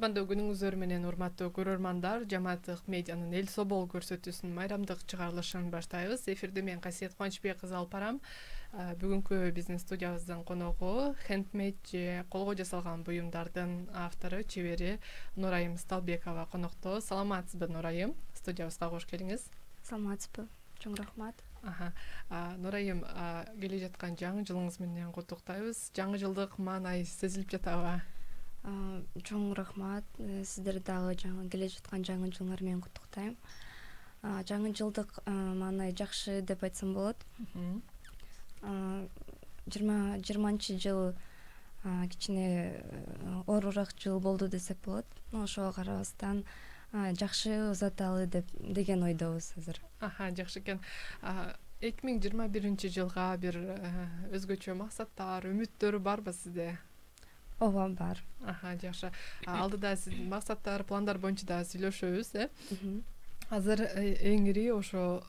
кутмандуу күнүңүздөр менен урматтуу көрөрмандар. Жамааттык медианын Эл Собол көрсөтүүсүнүн майрамдык чыгарылышын баштайбыз. Эфирде мен Касиет Кубанычбек кызы алып барам. Бүгүнкү биздин студиябыздын коногу хендмейд же колго жасалган буюмдардын автору, чебери Нурайым Сталбекова конокто. Саламатсызбы, Нурайым? Студиябызга кош келиңиз. Саламатсызбы. Чоң рахмат. Нурайым, келе жаткан жаңы жылыңыз менен куттуктайбыз. Жаңы жылдык маанай сезилип жатабы? Чоң рахмат. Сиздерди дагы келе жаткан жаңы жылыңар менен куттуктайм. Жаңы жылдык маанай жакшы деп айтсам болот. 20-жыл кичине оорураак жыл болду десек болот. Ошого карабастан жакшы узаталы деген ойдобуз азыр. Жакшы экен. 2021-жылга бир өзгөчө максаттар, үмүттөр барбы сизде? Ооба, бар. Жакшы. Алдыда сиздин максаттар, пландар боюнча да сүйлөшөбүз, Азыр эң ири ошо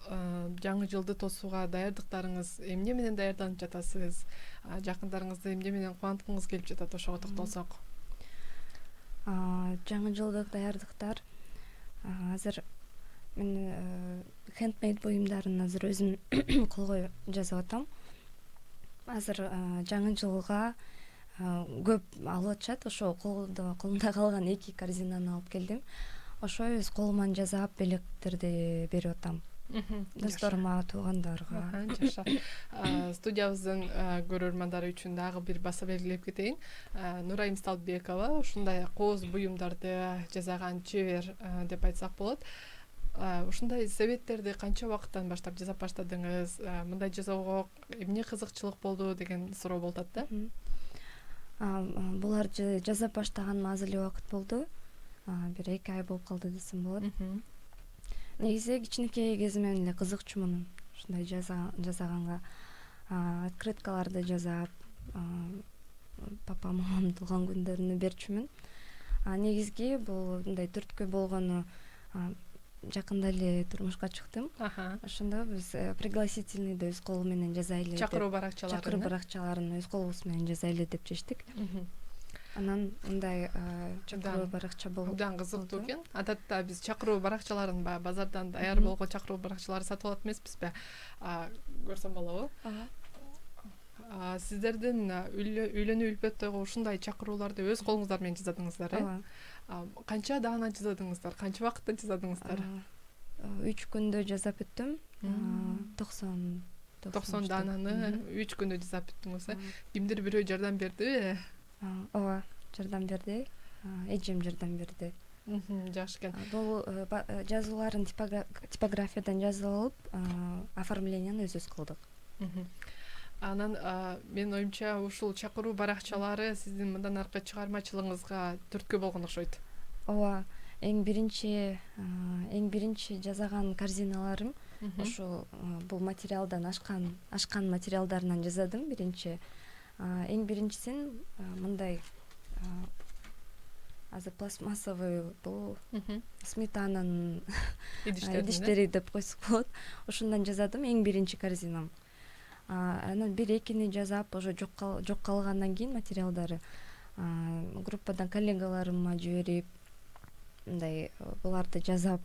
жаңы жылды тосууга даярдыктарыңыз эмне менен даярданып жатасыз? Жакындарыңызды эмне менен кубанткыңыз келип жатат, ошого токтолсок. Жаңы жылдык даярдыктар азыр мен хендмейд буюмдарын азыр өзүм колго жасап атам. Азыр жаңы жылга көп алып атышат. Ошо колумда калган 2 корзинаны алып келдим. Ошо өз колуман жасап белектерди берип атам. Досторума, туугандарга. Жакшы. Студиябыздын көрөрмандары үчүн дагы бир баса белгилеп кетейин. Нурайым Сталбекова ушундай кооз буюмдарды жасаган чебер деп айтсак болот. Ушундай себеттерди канча убакыттан баштап жасап баштадыңыз? Мындай жасоого эмне кызыкчылык болду деген суроо болот да. Буларды жасап баштаганыма аз эле убакыт болду. Бир 2 ай болуп калды десем болот. Негизи кичинекей кезимден эле кызыкчумун ушундай жасаганга. Открыткаларды жасап, папа мамамдын туулган күндөрүнө берчүмүн. Негизги бул мындай түрткү болгону жакында эле турмушка чыктым. Ошондо биз пригласительныйды өз колу менен жасайлы. Чакыруу баракчаларын өз колубуз менен жасайлы деп чечтик. Анан мындай чакыруу баракча болуп абдан кызыктуу экен. Адатта биз чакыруу баракчаларын базардан даяр болгон чакыруу баракчаларын сатып алат эмеспизби? Көрсөм болобу? Сиздердин үйлөнүү үлпөттөгү ушундай чакырууларды өз колуңуздар менен жасадыңыздар, Канча даана жасадыңыздар? Канча убакытта жасадыңыздар? 3 күндө жасап бүттүм. 90 даананы 3 күндө жасап бүттүңүз, Кимдир бирөө жардам бердиби? Ооба, жардам берди. Эжем жардам берди. Жакшы экен. Бул жазууларын типографиядан жазып алып, оформленияны өзүбүз кылдык. Анан менин оюмча ушул чакыруу баракчалары сиздин мындан аркы чыгармачылыгыңызга түрткү болгон окшойт. Ооба, эң биринчи жасаган корзиналарым ошол бул материалдан ашкан материалдарынан жасадым биринчи. Эң биринчисин мындай азыр пластмассовый бул сметананын идиштери деп койсок болот. Ошондон жасадым эң биринчи корзинам. Анан 1-2 жасап, ошо жок калгандан кийин материалдары группадан коллегаларыма жиберип, мындай буларды жасап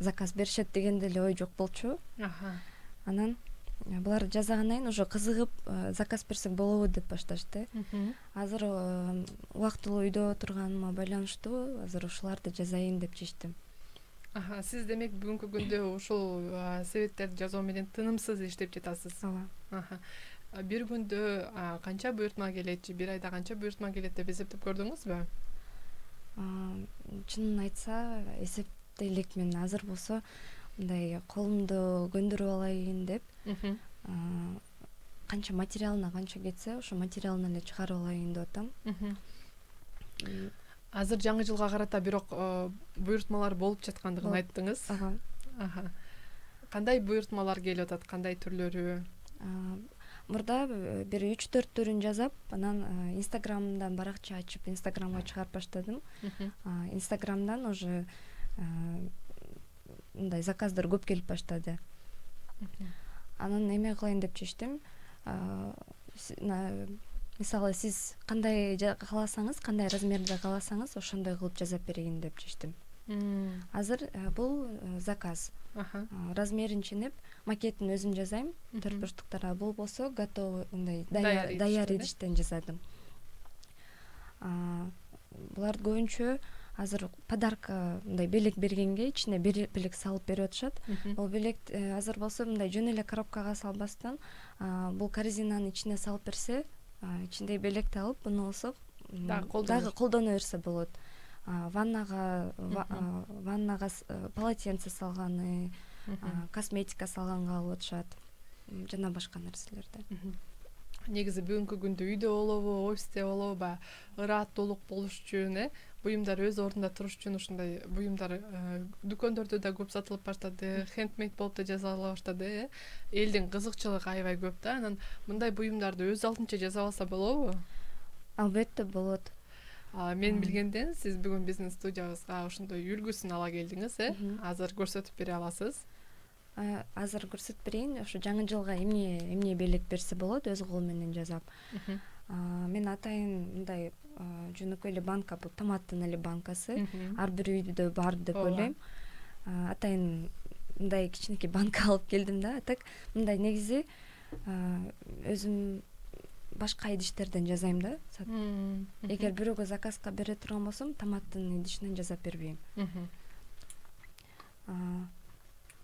заказ беришет деген деле ой жок болчу. Анан буларды жасагандан кийин уже кызыгып заказ берсек болобу деп башташты. Азыр убактылуу үйдө отурганыма байланыштуу азыр ушуларды жасайын деп чечтим. Сиз демек бүгүнкү күндө ушул себеттерди жасоо менен тынымсыз иштеп жатасыз. Ооба. Бир күндө канча буйртма келет же бир айда канча буйртма келет деп эсептеп көрдүңүзбү? Чынын айтса эсептей элекмин. Азыр болсо мындай колумду көндүрүп алайын деп канча материалына канча кетсе, ошо материалын эле чыгарып алайын деп атам. Азыр жаңы жылга карата бирок буйртмалар болуп жаткандыгын айттыңыз. Кандай буйртмалар келип атат, кандай түрлөрү? Мурда бир 3-4 түрүн жасап, анан Инстаграмдан баракча ачып, Инстаграмга чыгарып баштадым. Инстаграмдан уже мындай заказдар көп келип баштады. Анан эме кылайын деп чечтим. мисалы сиз кандай кааласаңыз, кандай размерде кааласаңыз ошондой кылып жасап берейин деп чечтим. Азыр бул заказ. Размерин ченеп, макетин өзүм жасайм, төртбурчтуктарга. Бул болсо готовый мындай даяр идиштен жасадым. Булар көбүнчө азыр подарка мындай белек бергенге ичине белек салып берип атышат. Бул белек азыр болсо мындай жөн эле коробкага салбастан, бул корзинанын ичине салып берсе, ичиндеги белекти алып, буну алсак дагы колдоно берсе болот. Ваннага полотенце салганы, косметика салганга алып атышат, жана башка нерселерди. Негизи бүгүнкү күндө үйдө болобу, офисте болобу, ырааттуулук болуш үчүн, буюмдар өз ордунда туруш үчүн ушундай буюмдар дүкөндөрдө да көп сатылып баштады, хендмейд болуп да жасала баштады. Элдин кызыкчылыгы аябай көп да. Анан мындай буюмдарды өз алдынча жасап алса болобу? Албетте болот. Мен билгенден сиз бүгүн биздин студиябызга ошондой үлгүсүн ала келдиңиз, Азыр көрсөтүп бере аласыз? Азыр көрсөтүп берейин. Ошо жаңы жылга эмне белек берсе болот, өз колум менен жасап. Мен атайын мындай жөнөкөй эле банка, бул томаттын эле банкасы. Ар бир үйдө бар деп ойлойм. Атайын мындай кичинекей банка алып келдим да. Так мындай негизи өзүм башка идиштерден жасайм да. Эгер бирөөгө заказга бере турган болсом, томаттын идишинен жасап бербейм.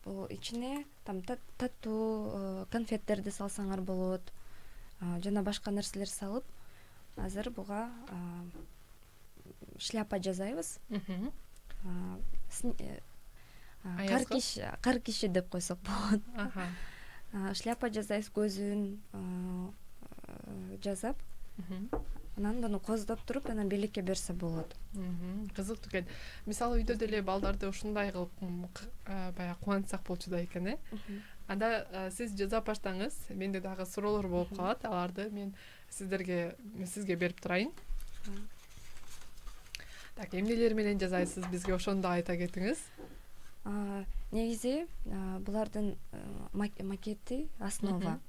Бул ичине там таттуу конфеттерди салсаңар болот, жана башка нерселер салып, азыр буга шляпа жасайбыз. Кар киши деп койсок болот. Шляпа жасайбыз, көзүн жасап, анан буну коздоп туруп, анан белекке берсе болот. Кызыктуу экен. Мисалы үйдө деле балдарды ушундай кылып баягы кубантсак болчу да экен, Анда сиз жасап баштаңыз, менде дагы суроолор болуп калат, аларды мен сизге берип турайын. Так, эмнелер менен жасайсыз, бизге ошону да айта кетиңиз. Негизи булардын макети основа.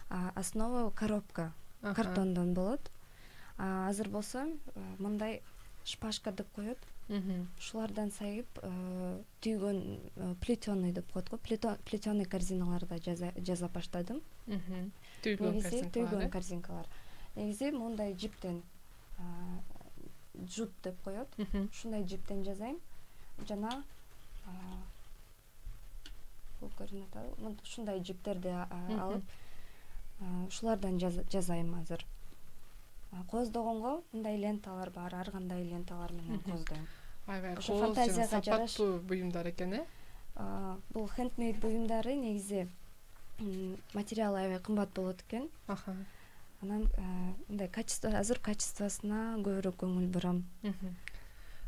Основа коробка, картондон болот. Азыр болсо мындай шпажка деп коет. Ушулардан сайып түйгөн плетёный деп коет го. Плетёный корзиналарда жасап баштадым. Түйгөн корзинкалар. Негизи мындай жиптен, жут деп коет. Ушундай жиптен жасайм. Жана бул көрүнөт, ушундай жиптерди алып, ушулардан жасайм азыр. Коздогонго мындай ленталар бар, ар кандай ленталар менен коздойм. Ошо фантазияга жараша буюмдар экен, Бул хендмейд буюмдары негизи материалы аябай кымбат болот экен. Анан мындай азыр качествосуна көбүрөөк көңүл бурам.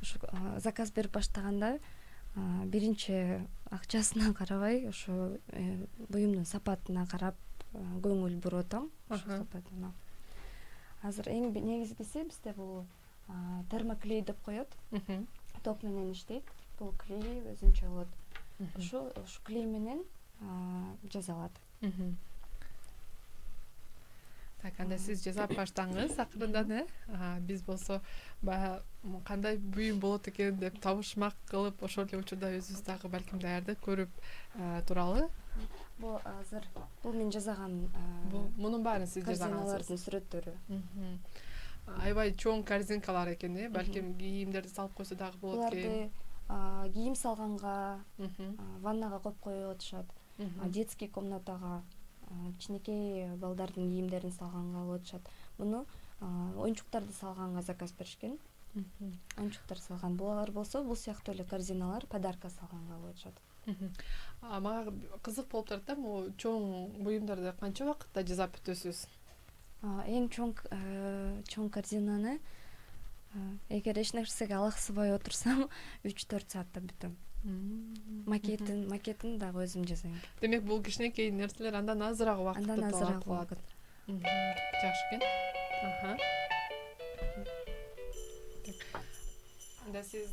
Ошо заказ берип баштаганда биринчи акчасына карабай, ошо буюмдун сапатына карап көңүл буротам. Сапатына. Азыр эң негизгиси бизде бул термоклей деп коет. Ток менен иштейт. Бул клей өзүнчө болот. Ошо клей менен жасалат. Так, анда сиз жасап баштаңыз акырындан, биз болсо баягы кандай буюм болот экен деп табышмак кылып, ошол эле учурда өзүбүз дагы балким даярдык көрүп туралы. Бул азыр мен жасаган мунун баарын сиз жасагансыз. Корзиналардын сүрөттөрү. Аябай чоң корзинкалар экен, балким кийимдерди салып койсо дагы болот экен. Буларды кийим салганга, ваннага коюп коюп атышат. Детский комнатага, кичинекей балдардын кийимдерин салганга болуп атышат. Муну оюнчуктарды салганга заказ беришкен. Оюнчуктар салган. Булар болсо, бул сыяктуу эле корзиналар подарка салганга болуп атышат. Мага кызык болуп турат да, могу чоң буюмдарды канча убакытта жасап бүтөсүз? Эң чоң корзинаны эгер эч нерсеге алаксыбай отурсам 3-4 саатта бүтөм. Макетин дагы өзүм жасайм. Демек бул кичинекей нерселер андан азыраак убакытты талап кылат. Андан азыраак убакыт. Жакшы экен. Анда сиз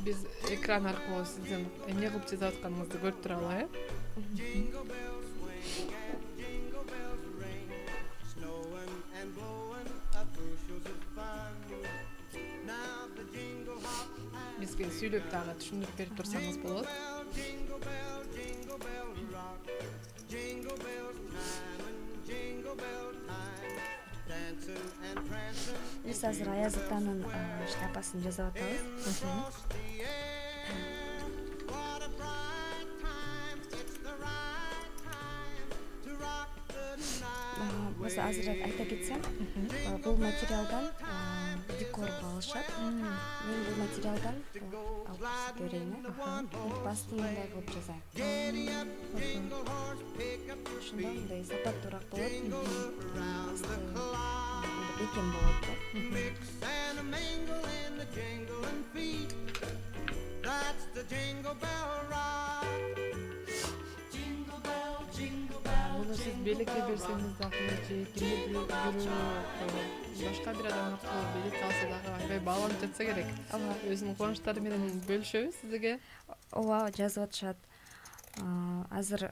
биз экран аркылуу сиздин эмне кылып жасап атканыңызды көрүп туралы, Snowing and blowing. бизге сүйлөп дагы түшүндүрүп берип турсаңыз болот. Jingle bell, jingle bell rock. Jingle bells chime and jingle bell time. Dancing and prancing. Биз азыр Аяз Атанын шляпасын жасап атабыз. Across the air. What a bright time. It's the right time to rock the night. Маса азыр айта кетсем, бул материалдан декорго алышат. Мен бул материалдан алып берейин. Бастын мындай кылып жасайм. Giddy up, jingle horse, pick up your Ошондо feet. мындай сапаттуураак болот. Around the clock. Бекен болот. Mix and a mingle in the jingling feet. That's the jingle bell rock. Jingle bell, jingle bell. Муну сиз белекке берсеңиз дагы же кимдир башка бир адам аркылуу белек алса дагы аябай бааланып жатса керек. Өзүнүн кубанычтары менен бөлүшөбү сизге. Ооба, жазып атышат. Азыр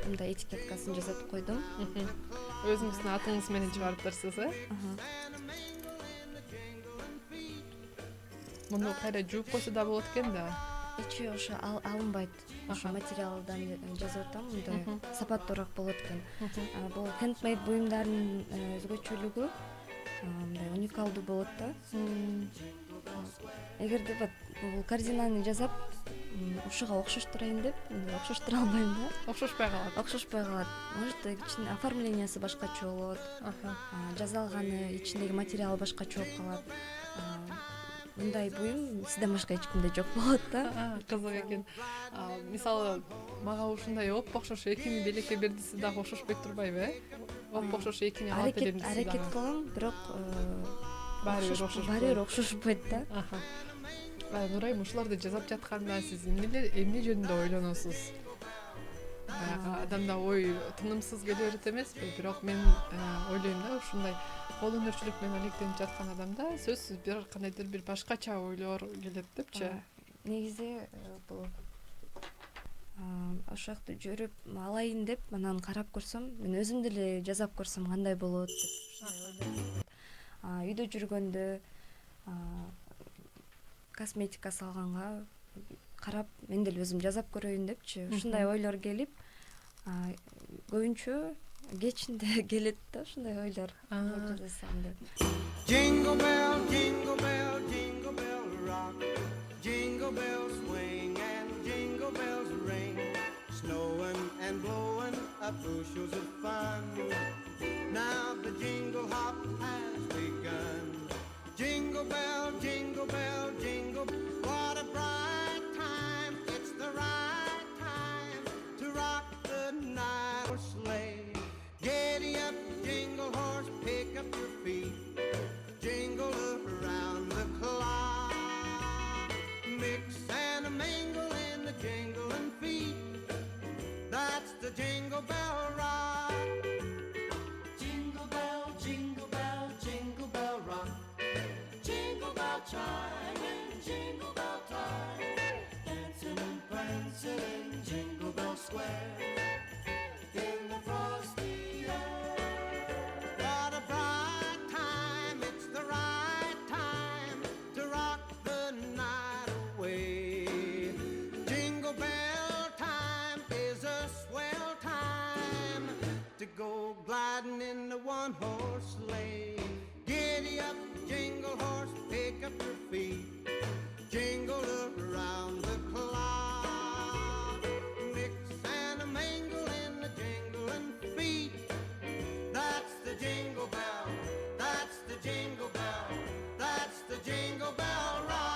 мындай этикеткасын жасап койдум. Өзүңүздүн атыңыз менен чыгарыптырсыз, Муну кайра жууп койсо да болот экен да. Ичи ошо алынбайт. Ошо материалдан жазып атам, мындай сапаттуураак болот экен. Бул хендмейд буюмдардын өзгөчөлүгү мындай уникалдуу болот да. Эгерде бул корзинаны жасап ушуга окшоштурайын деп, окшоштура албайм да. Окшошпой калат. Окшошпой калат. Может, ичинде оформлениясы башкача болот. Жасалганы, ичиндеги материал башкача болуп калат. Мындай буюм сизден башка эч кимде жок болот да. Кызык экен. Мисалы, мага ушундай окшош экини белекке бердиси дагы окшошпой турбайбы, окшош экини алып берем десе дагы. Аракет кылам, бирок баары бир окшошпойт да. Нурайым, ушуларды жасап жатканда сиз эмне жөнүндө ойлоносуз? Адамда ой тынымсыз келе берет эмеспи? Бирок мен ойлойм да, ушундай кол өнөрчүлүк менен алектенип жаткан адамда сөзсүз бир кандайдыр бир башкача ойлор келет депчи. Негизи бул ошол жакта жүрүп алайын деп анан карап көрсөм, мен өзүм деле жасап көрсөм кандай болот деп. Үйдө жүргөндө косметика салганга карап мен деле өзүм жасап көрөйүн депчи. Ушундай ойлор келип, көбүнчө кечинде келет да ушундай ойлор. Жасасам деп. Jingle bell, jingle bell, jingle bell rock. Jingle bells swing and jingle bells ring. Snowing and blowing up bushels of fun. Now the jingle hop has begun. Jingle bell, jingle bell, jingle. What a bright time. It's the right time to rock the night or sleigh. Giddy up, jingle horse, pick up your feet. Jingle around the clock. Mix and a mingle in the jingling feet. That's the jingle bell rock. Jingle bell, jingle bell, jingle bell rock. Jingle bell chime and jingle bell time. Dancing and prancing in Jingle Bell Square. In the frosty air. What a bright time, it's the right time to rock the night away. Jingle bell time is a swell time to go gliding in the one-horse sleigh. Giddy up, jingle horse, pick up your feet. Jingle around the clock. Mix and a mingle in the jingling feet. That's the jingle bell. That's the jingle bell. That's the jingle bell rock.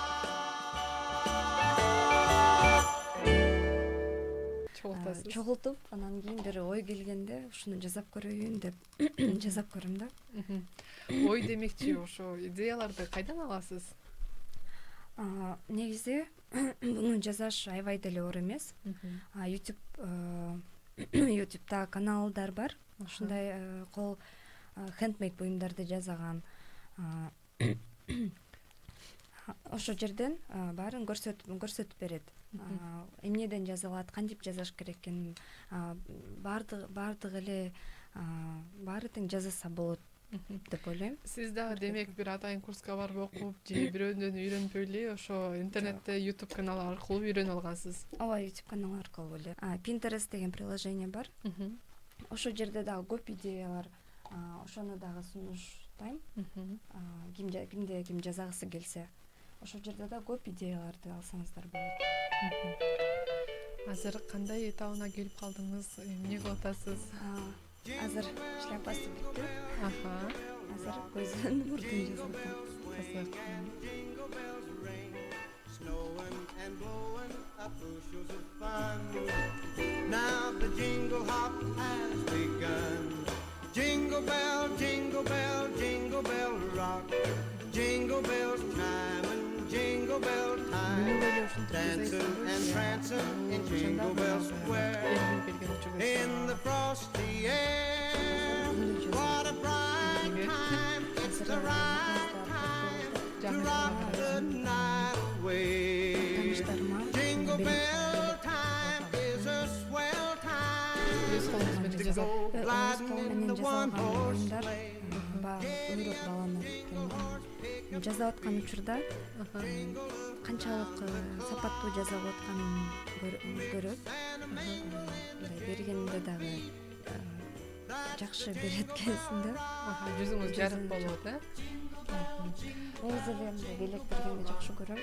Чогултуп, анан кийин бир ой келгенде ушуну жасап көрөйүн деп жасап көрөм да. Ой демекчи, ошо идеяларды кайдан аласыз? Негизи буну жасаш аябай деле оор эмес. YouTube'да каналдар бар. Ушундай кол хендмейд буюмдарды жасаган. Ошо жерден баарын көрсөтүп берет. Эмнеден жасалат, кантип жасаш керек экенин баардык эле баары тең жасаса болот деп ойлойм. Сиз дагы демек бир атайын курска барып окуп же бирөөдөн үйрөнүп эле ошо интернетте YouTube канал аркылуу үйрөнүп алгансыз? Ооба, YouTube канал аркылуу эле. Pinterest деген приложение бар. Ошол жерде дагы көп идеялар, ошону дагы сунуштайм. Ким жазагысы келсе, ошол жерде да көп идеяларды алсаңыздар болот. Азыр кандай этабына келип калдыңыз? Эмне кылып атасыз? Азыр шляпасы бүттү. Азыр көзүн мурдун жазып атам. Кызык. Now the jingle hop has begun. Jingle bell, jingle bell, jingle bell rock. Jingle bells chime and jingle bell time. Dancing and prancing in Jingle Bell Square. In the frosty air. What a bright time. It's the right time to rock the night away. Jingle bell time is a swell time to go gliding in the one-horse sleigh. Жазап аткан учурда канчалык сапаттуу жазап атканын көрөт. Бергенде дагы жакшы берет экенсиң да. Жүзүңүз жарык болот, Негизи мен белектергенди жакшы көрөм.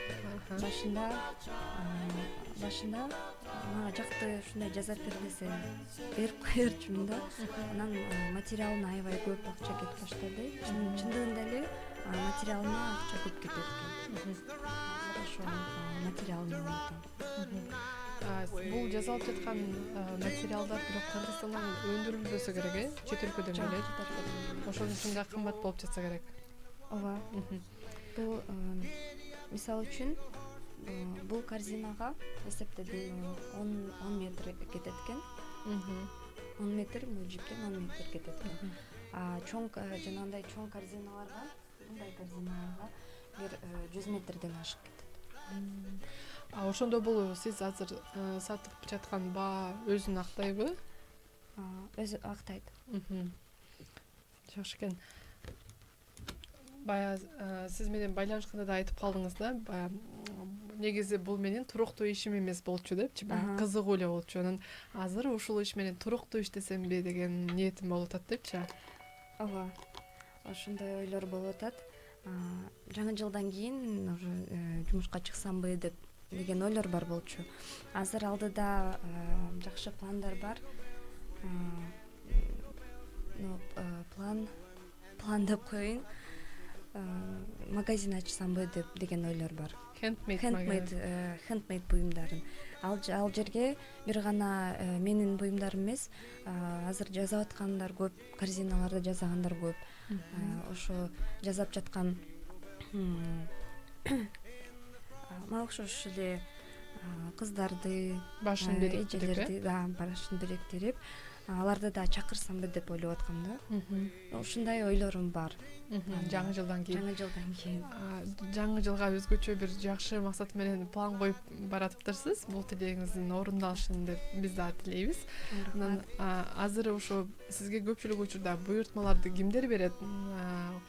Башында мага жакты ушундай жазап бер десе берип коерчумун да. Анан материалына аябай көп акча кетип баштады. Чындыгында эле материалына акча көп кетет экен. Ошо материалын алатам. Бул жазылып жаткан материалдар бирок Кыргызстандан өндүрүлбөсө керек, чет өлкөдөн эле. Ошон үчүн да кымбат болуп жатса керек. Ооба. Бул мисалы үчүн бул корзинага эсептедим 10 метр кетет экен. 10 метр мөлжиптен 10 метр кетет экен. Чоң жанагындай чоң корзиналарга, мындай корзиналарга бир 100 метрден ашык кетет. Ошондо бул сиз азыр сатып жаткан баа өзүн актайбы? Өзү актайт. Жакшы экен. Бая сиз менен байланышканда да айтып калдыңыз да, негизи бул менин туруктуу ишим эмес болчу депчи, кызыгуу эле болчу. Анан азыр ушул иш менен туруктуу иштесемби деген ниетим болуп атат депчи. Ооба. Ошондой ойлор болуп атат. Жаңы жылдан кийин уже жумушка чыксамбы деген ойлор бар болчу. Азыр алдыда жакшы пландар бар. План деп коеюн. Магазин ачсамбы деген ойлор бар. Handmade буюмдарын. Ал жерге бир гана менин буюмдарым эмес, азыр жазап аткандар көп, корзиналарда жазагандар көп. Ошо жазап жаткан мага окшош эле кыздарды, башын бириктирип, аларды да чакырсамбы деп ойлоп аткам да. Ушундай ойлорум бар. Жаңы жылдан кийин. Жаңы жылга өзгөчө бир жакшы максат менен план коюп баратыптырсыз. Бул тилегиңиздин орундалышын деп биз да тилейбиз. Анан азыр ошо сизге көпчүлүк учурда буйртмаларды кимдер берет?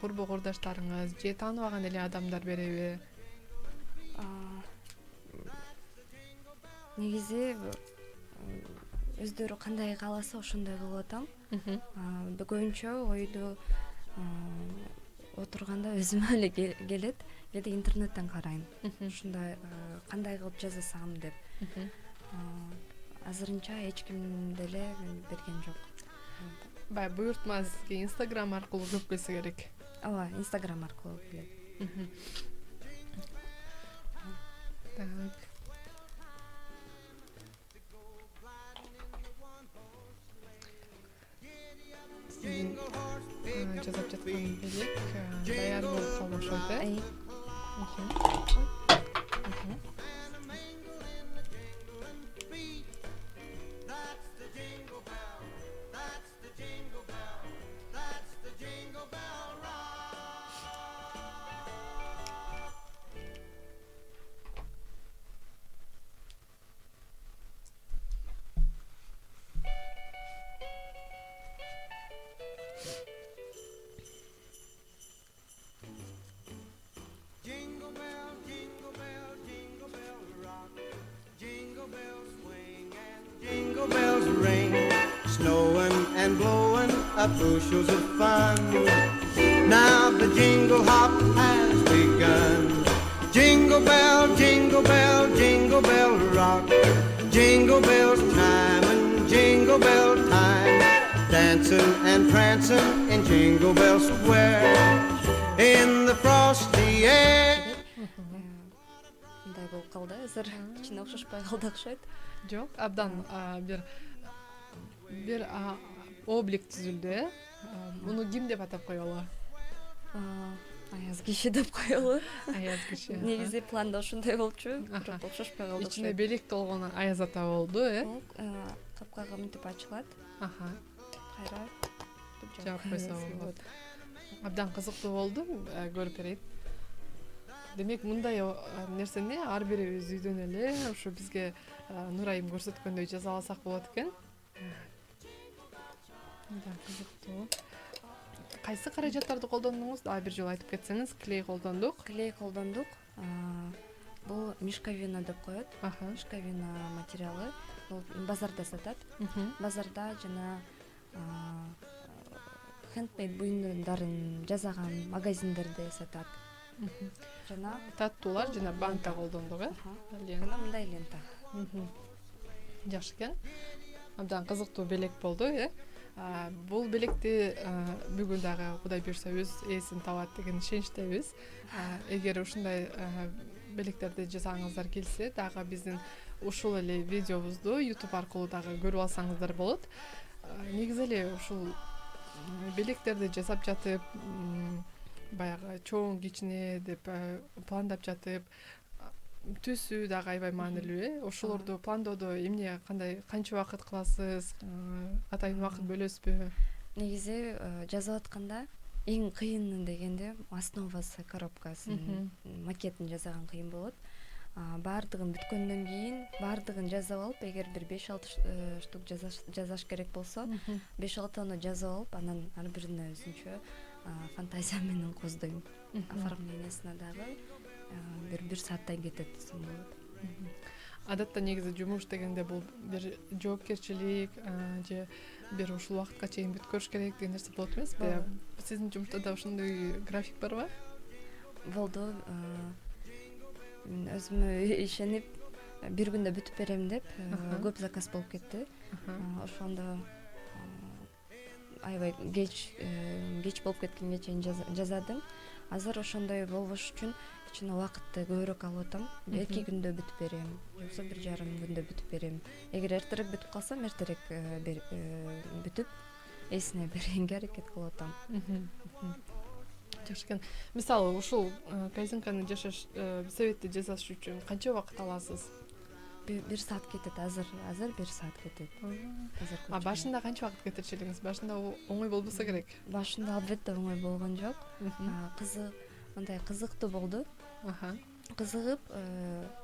Курбу курдаштарыңыз же тааныбаган эле адамдар береби? Негизи өздөрү кандай кааласа ошондой кылып атам. Көбүнчө ойду отурганда өзүмө эле келет, кээде интернеттен карайм. Ушундай кандай кылып жазасам деп. Азырынча эч ким деле берген жок. Бай буйртма сизге Instagram аркылуу көп келсе керек. Ооба, Instagram аркылуу келет. Жазап жаткан белек даяр болуп калган окшойт, and blowing up bushels of fun. Now the jingle hop has begun. Jingle bell, jingle bell, jingle bell rock. Jingle bells chime and jingle bell time. Dancing and prancing in Jingle Bell Square. In the frosty air. Мындай болуп калды. Азыр кичине окшошпой калды окшойт. Жок, абдан бир облик түзүлдү. Муну ким деп атап коелу? Аяз киши деп коелу. Аяз киши. Негизи планда ошондой болчу, бирок окшошпой калды. Ичинде белек толгон Аяз ата болду, Капкага мынтип ачылат. Кайра жаап койсо болот. Абдан кызыктуу болду, көрүп берейин. Демек, мындай нерсени ар бирибиз үйдөн эле ушу бизге Нурайым көрсөткөндөй жаза алсак болот экен. Абдан кызыктуу. Кайсы каражаттарды колдондуңуз? Дагы бир жолу айтып кетсеңиз. Клей колдондук. Бул мешковина деп коет. Мешковина материалы. Бул базарда сатат. Базарда жана хендмейд буюмдарын жасаган магазиндерде сатат. Жана таттуулар жана банта колдондук, Жана мындай лента. Жакшы экен. Абдан кызыктуу белек болду, Бул белекти бүгүн дагы Кудай буйрса өз ээсин табат деген ишеничтебиз. Эгер ушундай белектерди жасагыңыздар келсе, дагы биздин ушул эле видеобузду YouTube аркылуу дагы көрүп алсаңыздар болот. Негизи эле ушул белектерди жасап жатып, баягы чоң кичине деп пландап жатып, түсү дагы аябай маанилүү. Ошолорду пландоодо эмне канча убакыт кыласыз? Атайын убакыт бөлөсүзбү? Негизи жазып атканда эң кыйыны дегенде основасы, коробкасын, макетин жасаган кыйын болот. Бардыгын бүткөндөн кийин бардыгын жазып алып, эгер бир 5-6 штук жазаш керек болсо, 5-6 жазып алып, анан ар бирине өзүнчө фантазия менен коздойм. Оформлениясына дагы бир сааттай кетет десем болот. Адатта негизи жумуш дегенде бул бир жоопкерчилик же бир ушул убакытка чейин бүткөрүш керек деген нерсе болот эмеспи? Сиздин жумушта да ошондой график барбы? Болду. Өзүмө ишенип бир күндө бүтүп берем деп көп заказ болуп кетти. Ошондо аябай кеч болуп кеткенге чейин жазадым. Азыр ошондой болбош үчүн кичине убакытты көбүрөөк алып атам. 2 күндө бүтүп берем, жоксо 1,5 күндө бүтүп берем. Эгер эртерээк бүтүп калсам, эртерээк бүтүп эсине бергенге аракет кылып атам. Жакшы экен. Мисалы, ушул кайзинканы жашаш, себетти жасаш үчүн канча убакыт аласыз? 1 саат кетет, азыр 1 саат кетет. Башында канча убакыт кетирчү элеңиз? Башында оңой болбосо керек. Башында албетте оңой болгон жок. Мындай кызыктуу болду. Кызыгып,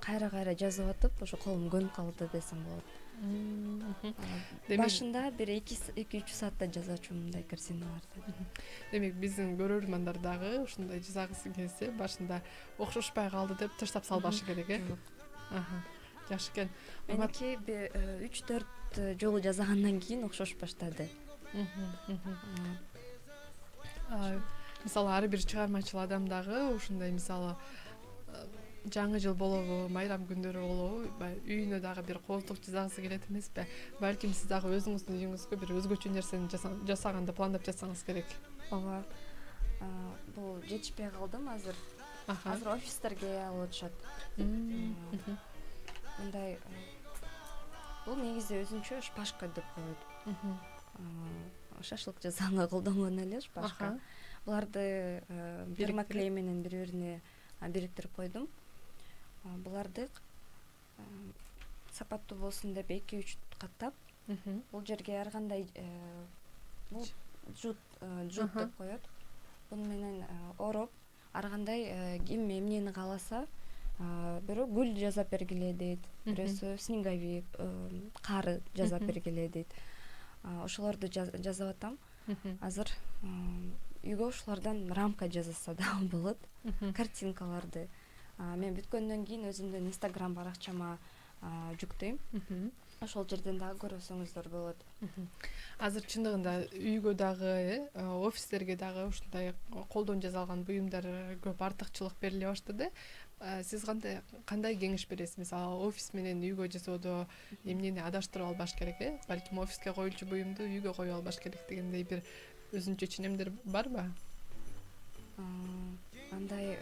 кайра жазып атып, ошо колум көнүп калды десем болот. Башында бир 2-3 саатта жазачумун мындай картиналарды. Демек, биздин көрөрмандар дагы ушундай жасагысы келсе, башында окшошпай калды деп таштап салбашы керек, Жакшы экен. Меники 3-4 жолу жазагандан кийин окшош баштады. Мисалы, ар бир чыгармачыл адам дагы ушундай, мисалы, жаңы жыл болобу, майрам күндөрү болобу, үйүнө дагы бир кооздук жасагысы келет эмеспи? Балким сиз дагы өзүңүздүн үйүңүзгө бир өзгөчө нерсени жасаганды пландап жатсаңыз керек. Ооба. Бул жетишпей калдым азыр. Азыр офистерге алып атышат. Мындай бул негизи өзүнчө шпажка деп коет. Шашлык жасаганга колдонгон эле шпажка. Буларды пермаклей менен бири-бирине бириктирип койдум. Буларды сапаттуу болсун деп 2-3 каттап, бул жерге ар кандай бул жут деп коет. Буну менен ороп, ар кандай ким эмнени кааласа, бирөө гүл жасап бергиле дейт, бирөөсү снеговик, кар жасап бергиле дейт. Ошолорду жазып атам. Азыр үйгө ушулардан рамка жасаса да болот. Картинкаларды. Мен бүткөндөн кийин өзүмдүн Instagram баракчама жүктөйм. Ошол жерден дагы көрсөңүздөр болот. Азыр чындыгында үйгө дагы, офистерге дагы ушундай колдон жасалган буюмдар көп артыкчылык бериле баштады. Сиз кандай кеңеш бересиз? Мисалы, офис менен үйгө жасоодо эмнени адаштырып албаш керек? Балким офиске коюлчу буюмду үйгө коюп албаш керек дегендей бир өзүнчө ченемдер барбы? Андай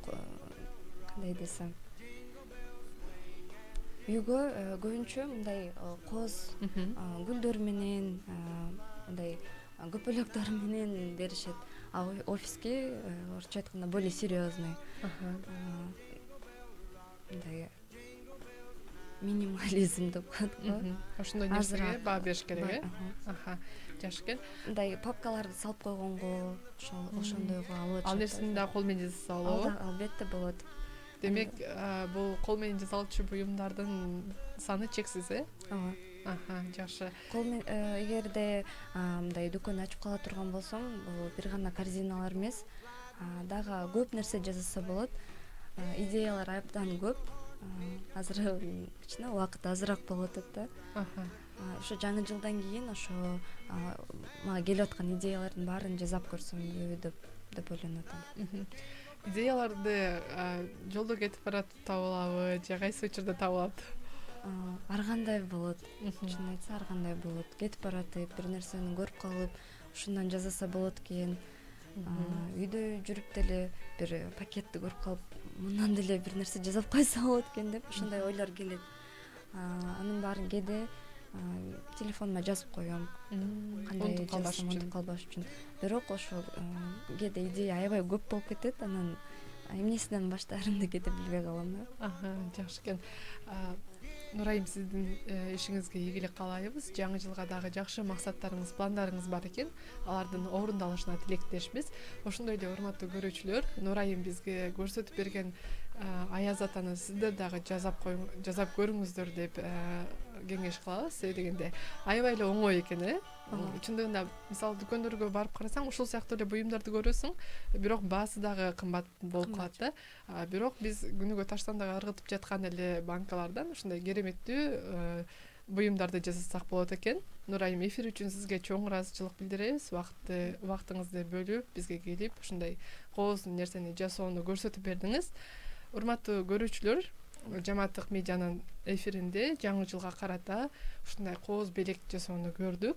кандай десем, үйгө көбүнчө мындай коз гүлдөр менен, мындай көпөлөктөр менен беришет. А офиске орусча айтканда более серьезный, мындай минимализм деп коет го. Ошондой нерсеге баа бериш керек, жакшы экен. Мындай папкаларды салып койгонго, ошондойго алып. Ал нерсени да кол менен жасаса болобу? Албетте болот. Демек, бул кол менен жасалчу буюмдардын саны чексиз, Ооба. Жакшы. Эгерде мындай дүкөн ачып кала турган болсоң, бул бир гана корзиналар эмес, дагы көп нерсе жасаса болот. Идеялар абдан көп. Азыр кичине убакыт азыраак болуп атат да. Ошо жаңы жылдан кийин ошо мага келип аткан идеялардын баарын жасап көрсөмбү деп ойлонуп атам. Идеяларды жолдо кетип баратып таап алабы, же кайсы учурда таап алат? Ар кандай болот. Чын айтса, ар кандай болот. Кетип баратып, бир нерсени көрүп калып, ушундан жасаса болот экен. Үйдө жүрүп деле бир пакетти көрүп калып, мындан деле бир нерсе жасап койсо болот экен деп ушундай ойлор келет. Анын баарын кээде телефонума жазып коём. Кандай жасасам унутуп калбаш үчүн. Бирок ошо кээде идея аябай көп болуп кетет, анан эмнесинен баштаарымды кээде билбей калам да. Жакшы экен. Нурайым, сиздин ишиңизге ийгилик каалайбыз. Жаңы жылга дагы жакшы максаттарыңыз, пландарыңыз бар экен. Алардын орундалышына тилектешпиз. Ошондой эле урматтуу көрүүчүлөр, Нурайым бизге көрсөтүп берген аяз атаны сиздер дагы жасап көрүңүздөр деп кеңеш кылабыз. Себеби дегенде аябай эле оңой экен, Чындыгында мисалы дүкөндөргө барып карасаң, ушул сыяктуу эле буюмдарды көрөсүң, бирок баасы дагы кымбат болуп калат да. Бирок биз күнүгө таштандагы ыргытып жаткан эле банкалардан ушундай кереметтүү буюмдарды жасасак болот экен. Нурайым, эфир үчүн сизге чоң ыраазычылык билдиребиз. Убактыңызды бөлүп бизге келип ушундай кооз нерсени жасоону көрсөтүп бердиңиз. Урматтуу көрүүчүлөр, Жамааттык медианын эфиринде жаңы жылга карата ушундай кооз белек жасоону көрдүк.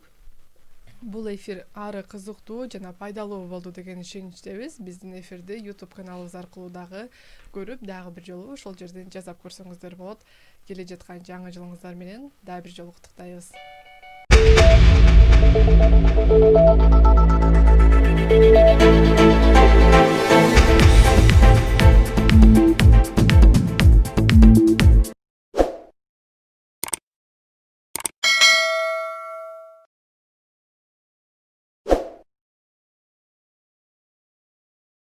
Бул эфир ары кызыктуу жана пайдалуу болду деген ишеничтебиз. Биздин эфирди YouTube каналыбыз аркылуу дагы көрүп, дагы бир жолу ошол жерден жасап көрсөңүздөр болот. Келе жаткан жаңы жылыңыздар менен дагы бир жолу куттуктайбыз.